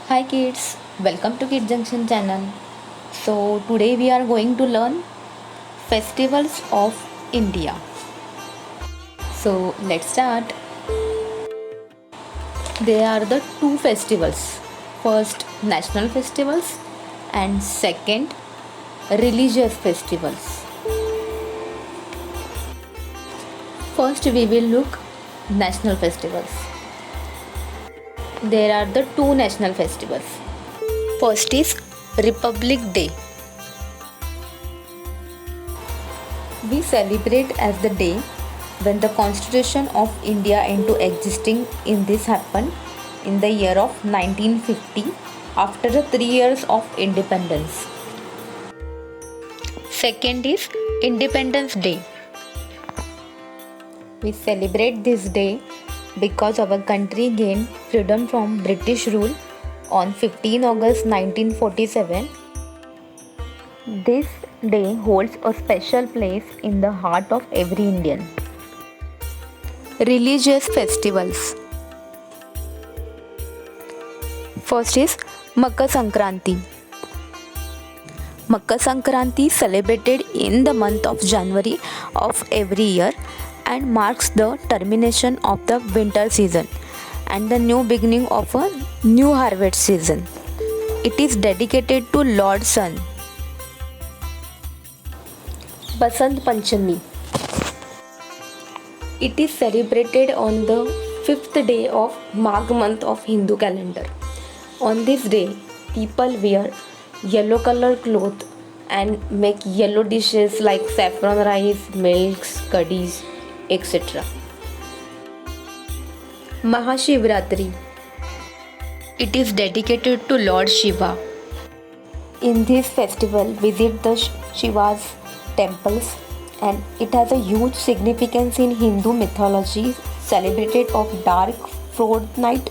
Hi kids, welcome to Kid Junction channel. So today we are going to learn festivals of India. So let's start. There are the two festivals. First national festivals and second religious festivals. First we will look national festivals. There are the two national festivals. First is Republic Day. We celebrate as the day when the Constitution of India into existing in this happened in the year of 1950 after the 3 years of independence. Second is Independence Day. We celebrate this day because our country gained freedom from British rule on 15 August 1947. This day holds a special place in the heart of every Indian. Religious festivals. First is Makar Sankranti. Makar Sankranti celebrated in the month of January of every year and marks the termination of the winter season and the new beginning of a new harvest season. It is dedicated to Lord Sun. Basant Panchami. It is celebrated on the 5th day of Magh month of Hindu calendar. On this day, people wear yellow color cloth and make yellow dishes like saffron rice, milks, curries, etc. Mahashivratri. It is dedicated to Lord Shiva. In this festival, visit the Shiva's temples and it has a huge significance in Hindu mythology, celebrated of dark fortnight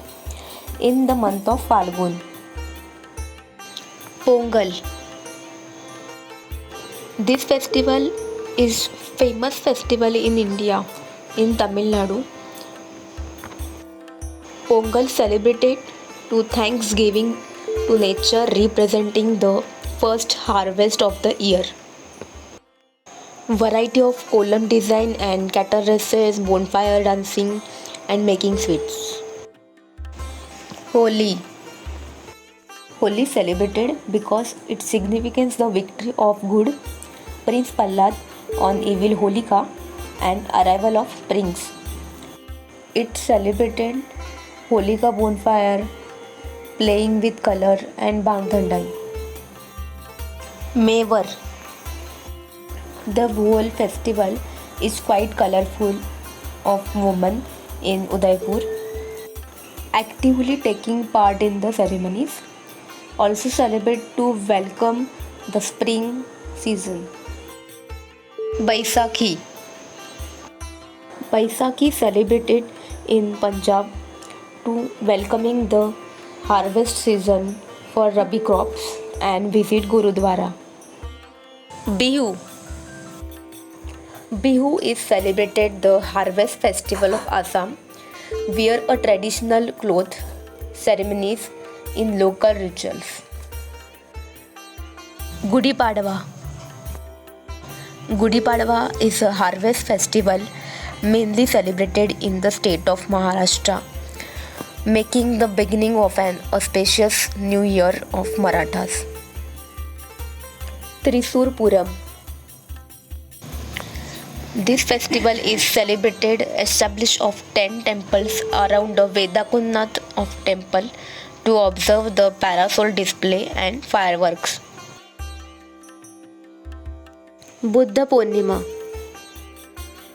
in the month of Falgun. Pongal. This festival is famous festival in India, in Tamil Nadu. Pongal celebrated to Thanksgiving to nature, representing the first harvest of the year. Variety of column design and cattle races, bonfire dancing and making sweets. Holi. Holi celebrated because it signifies the victory of good Prince Prahlad on evil Holika and arrival of Prince. It celebrated Holika bonfire, playing with color and bang thandai. Mewar. The whole festival is quite colorful of women in Udaipur actively taking part in the ceremonies. Also celebrate to welcome the spring season. Baisakhi. Baisakhi celebrated in Punjab to welcoming the harvest season for Rabi crops and visit Gurudwara. Bihu. Bihu is celebrated the harvest festival of Assam. Wear a traditional cloth, ceremonies in local rituals. Gudi Padwa. Gudi Padwa is a harvest festival mainly celebrated in the state of Maharashtra, making the beginning of an auspicious new year of Marathas. Trisur Puram. This festival is celebrated established of 10 temples around the Vedakunath of temple to observe the parasol display and fireworks. Buddha Purnima.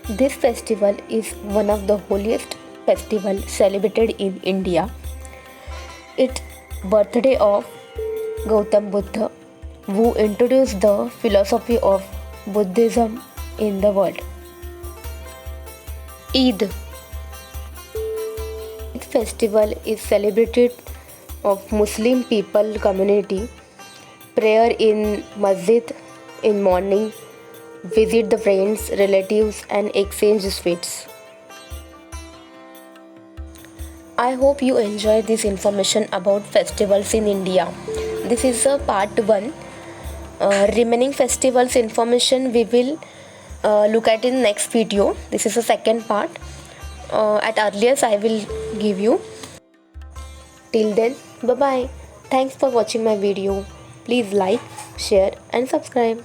This festival is one of the holiest festivals celebrated in India. It's birthday of Gautam Buddha, who introduced the philosophy of Buddhism in the world. Eid. This festival is celebrated of Muslim people community. Prayer in masjid in morning, visit the friends, relatives and exchange sweets. I hope you enjoy this information about festivals in India. This is a part 1. Remaining festivals information we will look at in next video. This is the second part. At earliest I will give you. Till then, bye bye. Thanks for watching my video. Please like, share and subscribe.